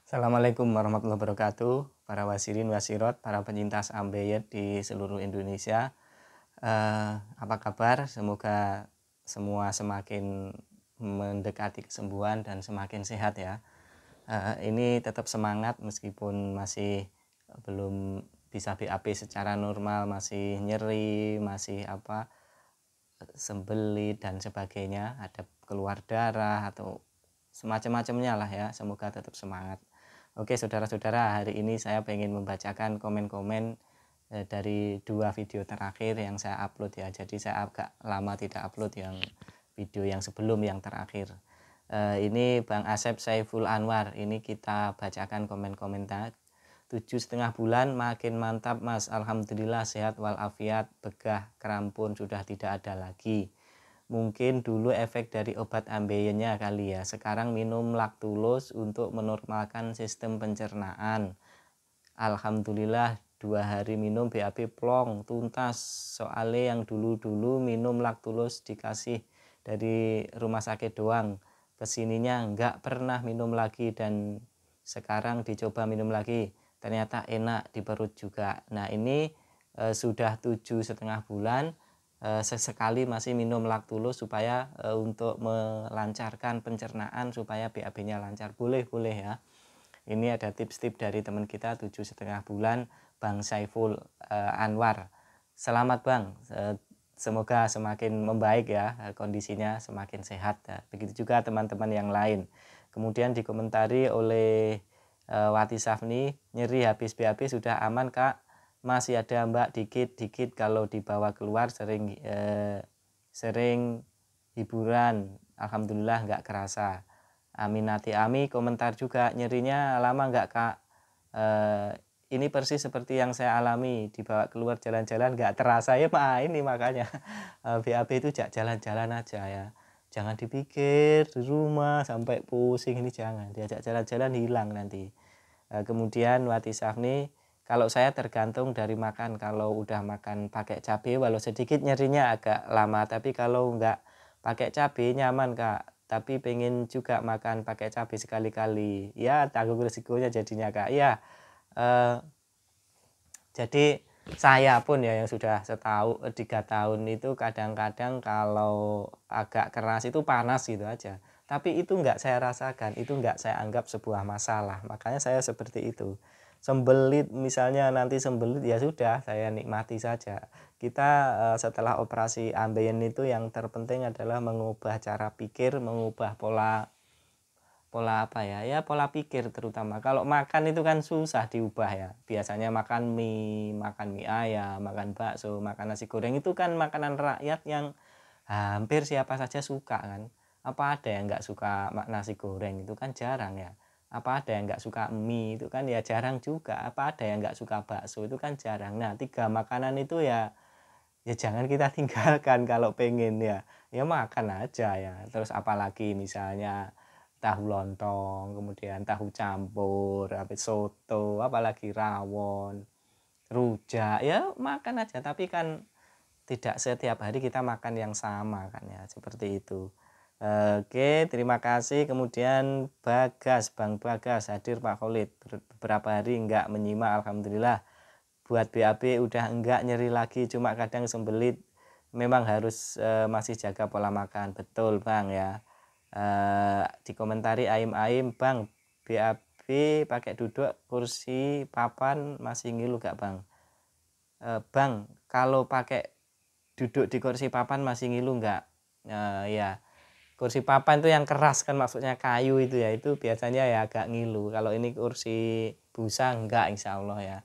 Assalamualaikum warahmatullahi wabarakatuh, para wasirin wasirot, para penyintas ambeyet di seluruh Indonesia. Apa kabar? Semoga semua semakin mendekati kesembuhan dan semakin sehat ya. Ini tetap semangat meskipun masih belum bisa BAB secara normal, masih nyeri, masih sembelit dan sebagainya, ada keluar darah atau semacam-macamnya lah ya. Semoga tetap semangat. Oke saudara-saudara, hari ini saya ingin membacakan komen-komen dari 2 video terakhir yang saya upload ya. Jadi saya agak lama tidak upload yang video yang sebelum yang terakhir. Ini Bang Asep Saiful Anwar. Ini kita bacakan komen-komentar. 7,5 bulan makin mantap Mas, alhamdulillah sehat walafiat, begah kerampun sudah tidak ada lagi. Mungkin dulu efek dari obat ambeyennya kali ya. Sekarang minum Lactulose untuk menormalkan sistem pencernaan. Alhamdulillah 2 hari minum BAB plong tuntas. Soalnya yang dulu-dulu minum Lactulose dikasih dari rumah sakit doang. Kesininya nggak pernah minum lagi dan sekarang dicoba minum lagi. Ternyata enak di perut juga. Nah ini sudah 7,5 bulan. Sesekali masih minum Lactulose supaya untuk melancarkan pencernaan supaya BAB-nya lancar. Boleh ya. Ini ada tips-tips dari teman kita 7,5 bulan, Bang Saiful Anwar. Selamat Bang, semoga semakin membaik ya, kondisinya semakin sehat ya. Begitu juga teman-teman yang lain. Kemudian dikomentari oleh Wati Safni, nyeri habis BAB sudah aman Kak, masih ada Mbak dikit-dikit kalau dibawa keluar sering hiburan, alhamdulillah nggak kerasa. Aminati Ami komentar juga, nyerinya lama nggak Kak? Ini persis seperti yang saya alami, dibawa keluar jalan-jalan nggak terasa ya Pak. Ini makanya BAB itu jalan-jalan aja ya, jangan dipikir di rumah sampai pusing, ini jangan, diajak jalan-jalan hilang nanti. Kemudian Wati Safni, kalau saya tergantung dari makan, kalau udah makan pakai cabai walau sedikit nyerinya agak lama, tapi kalau nggak pakai cabai nyaman Kak, tapi pengen juga makan pakai cabai sekali-kali ya, tanggung resikonya jadinya Kak ya. Jadi saya pun ya yang sudah 3 tahun itu kadang-kadang kalau agak keras itu panas gitu aja, tapi itu enggak saya rasakan, itu enggak saya anggap sebuah masalah, makanya saya seperti itu. Sembelit misalnya, nanti sembelit ya sudah, saya nikmati saja. Kita setelah operasi ambeien itu yang terpenting adalah mengubah cara pikir, mengubah pola pola pikir terutama. Kalau makan itu kan susah diubah ya. Biasanya makan mie ayam, makan bakso, makan nasi goreng itu kan makanan rakyat yang hampir siapa saja suka kan. Apa ada yang nggak suka nasi goreng, itu kan jarang ya. Apa ada yang nggak suka mie, itu kan ya jarang juga. Apa ada yang nggak suka bakso, itu kan jarang. Nah 3 makanan itu ya jangan kita tinggalkan kalau pengen ya makan aja ya. Terus apalagi misalnya tahu lontong, kemudian tahu campur, soto, apalagi rawon, rujak, ya makan aja. Tapi kan tidak setiap hari kita makan yang sama kan ya, seperti itu. Oke, terima kasih. Kemudian Bagas, Bang Bagas hadir Pak Khalid. Beberapa hari enggak menyimak, alhamdulillah. Buat BAB udah enggak nyeri lagi, cuma kadang sembelit. Memang harus masih jaga pola makan, betul Bang ya. Dikomentari Aim Bang, BAB pakai duduk kursi papan masih ngilu gak Bang? Bang, kalau pakai duduk di kursi papan masih ngilu nggak? Ya, kursi papan itu yang keras kan, maksudnya kayu itu ya, itu biasanya ya agak ngilu. Kalau ini kursi busa enggak, insya Allah ya.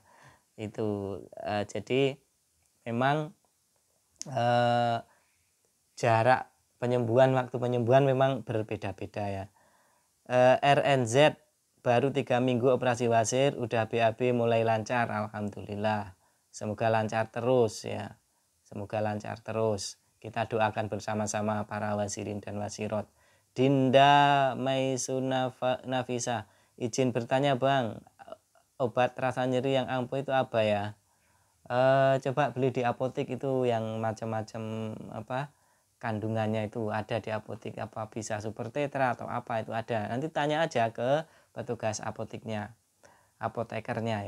Itu jadi memang jarak waktu penyembuhan memang berbeda-beda ya. RNZ baru 3 minggu operasi wasir, udah BAB mulai lancar, alhamdulillah. Semoga lancar terus ya. Semoga lancar terus. Kita doakan bersama-sama para wasirin dan wasirot. Dinda Maisuna Nafisa, izin bertanya Bang, obat rasa nyeri yang ampuh itu apa ya? Coba beli di apotek itu yang macam-macam kandungannya itu ada di apotek, apa bisa super tetra atau apa itu ada. Nanti tanya aja ke petugas apotekernya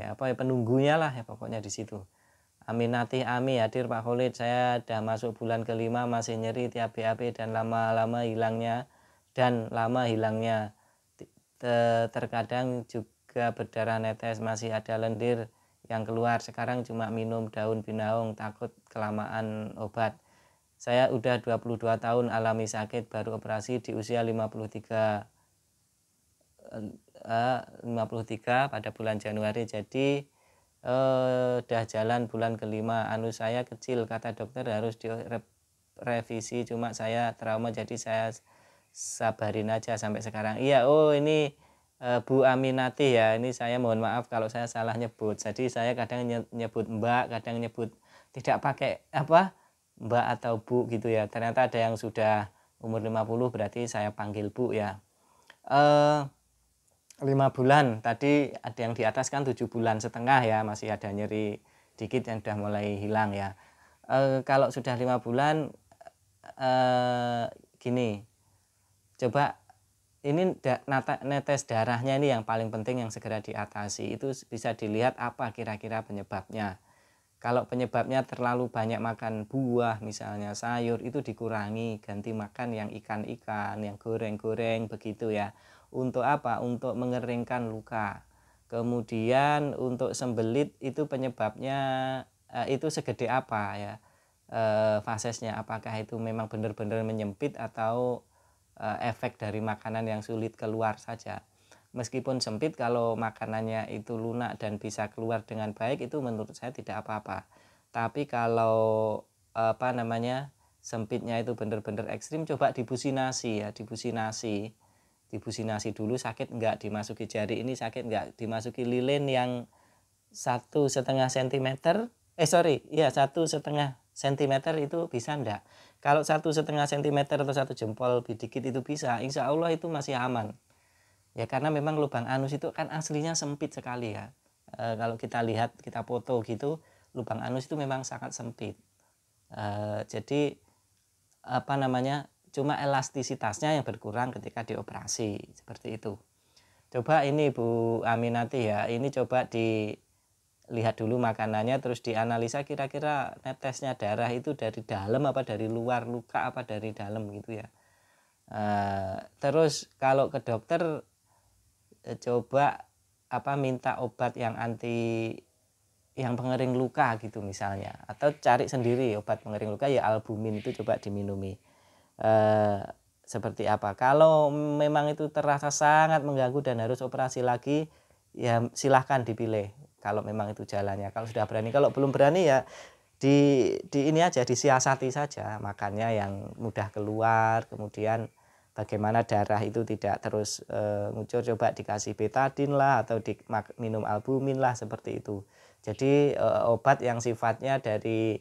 ya, apa ya, penunggunya lah ya pokoknya di situ. Aminati Ami hadir Pak Khalid, saya udah masuk bulan kelima masih nyeri tiap BAB dan lama hilangnya terkadang juga berdarah netes, masih ada lendir yang keluar. Sekarang cuma minum daun binaung, takut kelamaan obat. Saya udah 22 tahun alami sakit, baru operasi di usia 53 pada bulan Januari. Jadi udah jalan bulan kelima. Anus saya kecil, kata dokter harus direvisi, cuma saya trauma jadi saya sabarin aja sampai sekarang. Iya, oh ini Bu Aminati ya, ini saya mohon maaf kalau saya salah nyebut. Jadi saya kadang nyebut Mbak, kadang nyebut tidak pakai apa Mbak atau Bu gitu ya. Ternyata ada yang sudah umur 50 berarti saya panggil Bu ya. 5 bulan, tadi ada yang di atas kan 7,5 bulan ya, masih ada nyeri dikit yang sudah mulai hilang ya. Kalau sudah 5 bulan gini, coba ini netes darahnya ini yang paling penting yang segera diatasi. Itu bisa dilihat apa kira-kira penyebabnya. Kalau penyebabnya terlalu banyak makan buah misalnya, sayur, itu dikurangi, ganti makan yang ikan-ikan, yang goreng-goreng begitu ya. Untuk apa? Untuk mengeringkan luka. Kemudian untuk sembelit itu penyebabnya itu segede apa ya, fasesnya, apakah itu memang benar-benar menyempit atau efek dari makanan yang sulit keluar saja. Meskipun sempit, kalau makanannya itu lunak dan bisa keluar dengan baik, itu menurut saya tidak apa-apa. Tapi kalau apa namanya, sempitnya itu benar-benar ekstrim, coba dibusinasi ya, dibusinasi dulu, sakit enggak, dimasuki jari ini sakit enggak, dimasuki lilin yang 1,5 cm, 1,5 cm itu bisa enggak? Kalau 1,5 cm atau 1 jempol dikit itu bisa, insya Allah itu masih aman. Ya karena memang lubang anus itu kan aslinya sempit sekali ya. Kalau kita lihat, kita foto gitu, lubang anus itu memang sangat sempit. Jadi apa namanya, cuma elastisitasnya yang berkurang ketika dioperasi, seperti itu. Coba ini Bu Aminati ya, ini coba dilihat dulu makanannya, terus dianalisa kira-kira netesnya darah itu dari dalam apa dari luar luka apa dari dalam gitu ya. Terus kalau ke dokter, coba minta obat yang pengering luka gitu misalnya, atau cari sendiri obat pengering luka ya, albumin itu coba diminumi. Seperti apa, kalau memang itu terasa sangat mengganggu dan harus operasi lagi, ya silahkan dipilih kalau memang itu jalannya. Kalau sudah berani, kalau belum berani ya di ini aja, disiasati saja makannya yang mudah keluar, kemudian bagaimana darah itu tidak terus ngucur, coba dikasih betadin lah atau minum albumin lah, seperti itu. Jadi obat yang sifatnya dari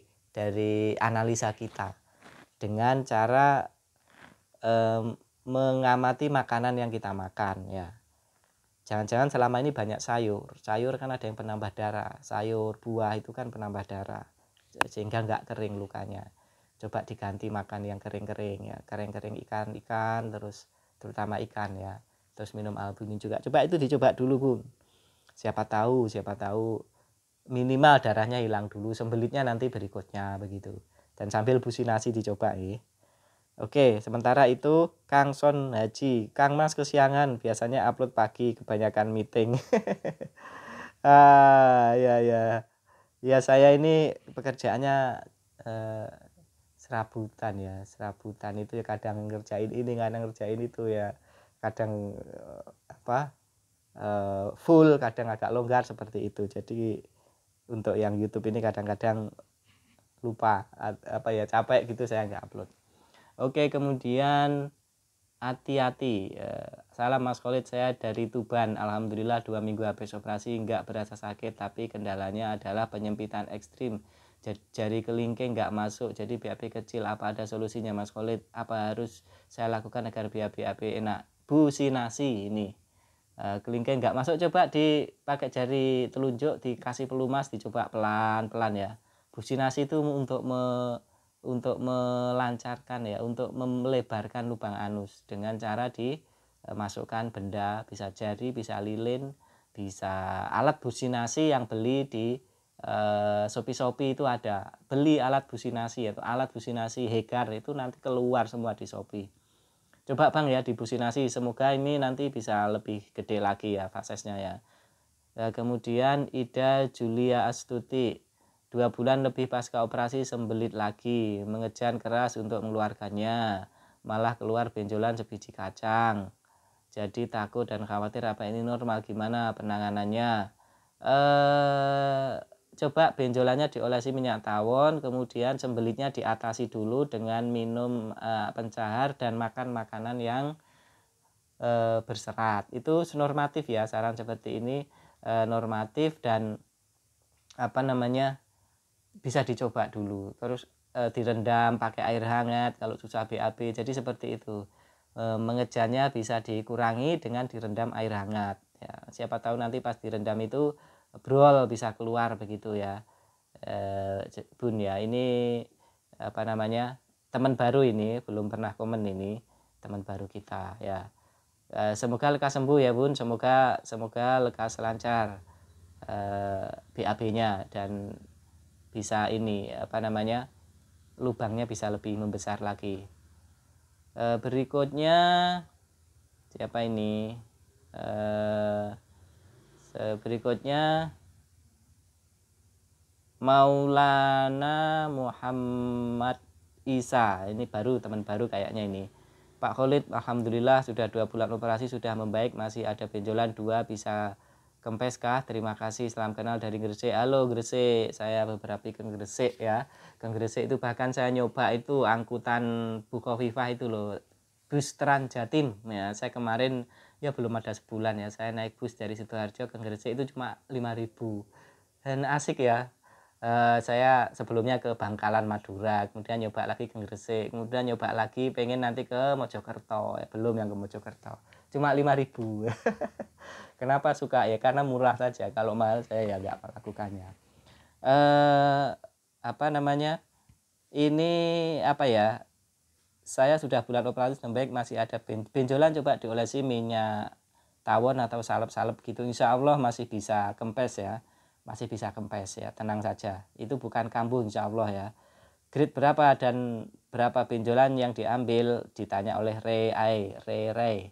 analisa kita dengan cara mengamati makanan yang kita makan ya. Jangan-jangan selama ini banyak sayur kan ada yang penambah darah, sayur buah itu kan penambah darah sehingga nggak kering lukanya. Coba diganti makan yang kering-kering ya, kering-kering ikan, terus terutama ikan ya, terus minum albumin juga. Coba itu dicoba dulu Bun, siapa tahu minimal darahnya hilang dulu, sembelitnya nanti berikutnya begitu. Dan sambil businasi dicoba ya. Oke, sementara itu Kang Son Haji, Kang Mas kesiangan, biasanya upload pagi, kebanyakan meeting. Ya saya ini pekerjaannya serabutan itu ya, kadang ngerjain ini, kadang ngerjain itu ya, kadang full, kadang agak longgar seperti itu. Jadi untuk yang YouTube ini kadang-kadang lupa capek gitu saya nggak upload. Oke, kemudian hati-hati. Salam Mas Khalid, saya dari Tuban. Alhamdulillah 2 minggu habis operasi nggak berasa sakit, tapi kendalanya adalah penyempitan ekstrim. Jari kelingking nggak masuk, jadi BAB kecil. Apa ada solusinya Mas Khalid? Apa harus saya lakukan agar BAB enak? Businasi ini. Kelingking nggak masuk, coba dipakai jari telunjuk, dikasih pelumas, dicoba pelan-pelan ya. Businasi itu untuk melancarkan ya, untuk melebarkan lubang anus dengan cara masukkan benda, bisa jari, bisa lilin, bisa alat businasi yang beli di Shopee itu ada. Beli alat businasi atau alat businasi Hegar itu nanti keluar semua di Shopee. Coba Bang ya dibusinasi, semoga ini nanti bisa lebih gede lagi ya faksesnya ya. Kemudian Ida Julia Astuti, 2 bulan lebih pasca operasi sembelit lagi, mengejar keras untuk mengeluarkannya, malah keluar benjolan sebiji kacang. Jadi takut dan khawatir apa ini normal, gimana penanganannya? Coba benjolannya diolesi minyak tawon, kemudian sembelitnya diatasi dulu dengan minum pencahar dan makan makanan yang berserat. Itu normatif ya, saran seperti ini normatif dan apa namanya bisa dicoba dulu. Terus direndam pakai air hangat kalau susah BAB. Jadi seperti itu. Mengejarnya bisa dikurangi dengan direndam air hangat ya. Siapa tahu nanti pas direndam itu brol bisa keluar begitu ya. Bun ya, ini apa namanya teman baru, ini belum pernah komen, ini teman baru kita ya. Semoga lekas sembuh ya Bun, semoga lekas lancar BAB-nya dan bisa ini apa namanya lubangnya bisa lebih membesar lagi. Berikutnya siapa ini? Berikutnya Maulana Muhammad Isa, ini baru, teman baru kayaknya ini. Pak Khalid, alhamdulillah sudah 2 bulan operasi sudah membaik, masih ada benjolan 2, bisa kempes kah? Terima kasih, salam kenal dari Gresik. Halo Gresik, saya beberapa ikut Gresik ya. Ke Gresik itu bahkan saya nyoba itu angkutan Bukovifah itu loh, bus Trans Jatim ya. Saya kemarin ya belum ada sebulan ya, saya naik bus dari Sidoarjo ke Gresik itu cuma 5.000 dan asik ya. Saya sebelumnya ke Bangkalan Madura, kemudian nyoba lagi ke Gresik, kemudian nyoba lagi pengen nanti ke Mojokerto, ya, belum yang ke Mojokerto, cuma 5.000. Kenapa suka ya? Karena murah saja, kalau mahal saya ya nggak melakukannya. Apa namanya ini apa ya, saya sudah bulan operasi baik, masih ada benjolan, coba diolesi minyak tawon atau salep-salep gitu, insya Allah masih bisa kempes ya, masih bisa kempes ya, tenang saja, itu bukan kambuh insya Allah ya. Grade berapa dan berapa benjolan yang diambil, ditanya oleh Ray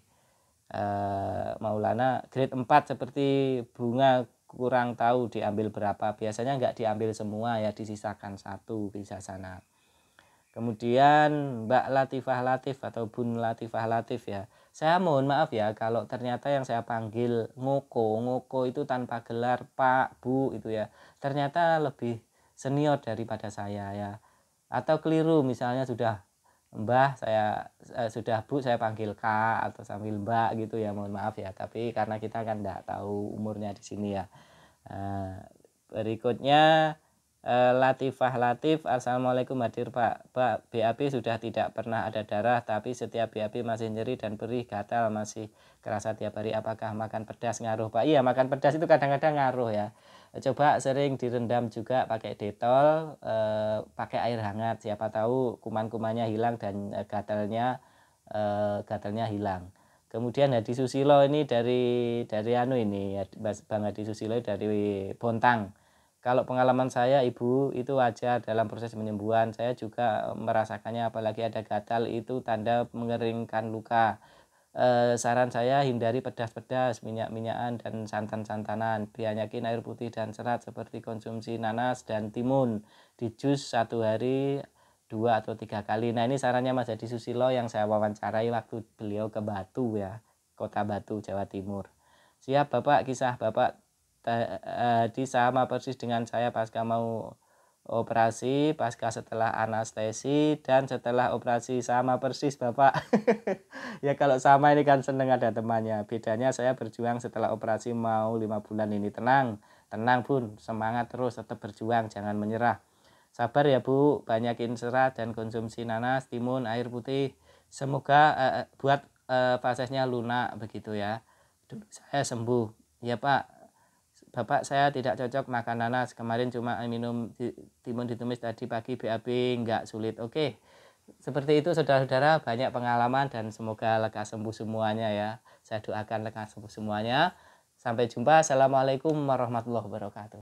Maulana. Grade 4 seperti bunga, kurang tahu diambil berapa, biasanya nggak diambil semua ya, disisakan 1 bisa sana. Kemudian Mbak Latifah Latif atau Bun Latifah Latif ya, saya mohon maaf ya kalau ternyata yang saya panggil ngoko itu tanpa gelar Pak, Bu itu ya, ternyata lebih senior daripada saya ya, atau keliru misalnya sudah Mbah saya sudah Bu saya panggil Kak atau sambil Mbak gitu ya, mohon maaf ya, tapi karena kita kan enggak tahu umurnya di sini ya. Berikutnya Latifah Latif, assalamualaikum hadir Pak. BAB sudah tidak pernah ada darah, tapi setiap BAB masih nyeri dan perih, gatal, masih kerasa tiap hari. Apakah makan pedas ngaruh Pak? Iya, makan pedas itu kadang-kadang ngaruh ya. Coba sering direndam juga pakai detol, pakai air hangat, siapa tahu kuman-kumannya hilang dan gatalnya hilang. Kemudian Hadi Susilo ini dari anu ini Bang Hadi Susilo dari Bontang. Kalau pengalaman saya Ibu itu wajar dalam proses penyembuhan, saya juga merasakannya, apalagi ada gatal itu tanda mengeringkan luka. Saran saya hindari pedas-pedas, minyak-minyakan dan santan-santanan, banyakin air putih dan serat seperti konsumsi nanas dan timun di jus 1 hari 2 atau 3 kali. Nah ini sarannya Mas Hadi Susilo yang saya wawancarai waktu beliau ke Batu ya, Kota Batu, Jawa Timur. Siap Bapak, kisah Bapak di sama persis dengan saya pasca mau operasi, pasca setelah anestesi, dan setelah operasi sama persis Bapak. Ya kalau sama ini kan seneng ada temannya, bedanya saya berjuang setelah operasi mau 5 bulan ini. Tenang Bun, semangat terus, tetap berjuang, jangan menyerah. Sabar ya Bu, banyakin serat dan konsumsi nanas, timun, air putih. Semoga buat fasesnya lunak begitu ya. Saya sembuh. Ya Pak, Bapak saya tidak cocok makan nanas. Kemarin cuma minum timun ditumis tadi pagi BAB, enggak sulit. Oke. Seperti itu saudara-saudara, banyak pengalaman dan semoga lekas sembuh semuanya ya. Saya doakan lekas sembuh semuanya. Sampai jumpa. Assalamualaikum warahmatullahi wabarakatuh.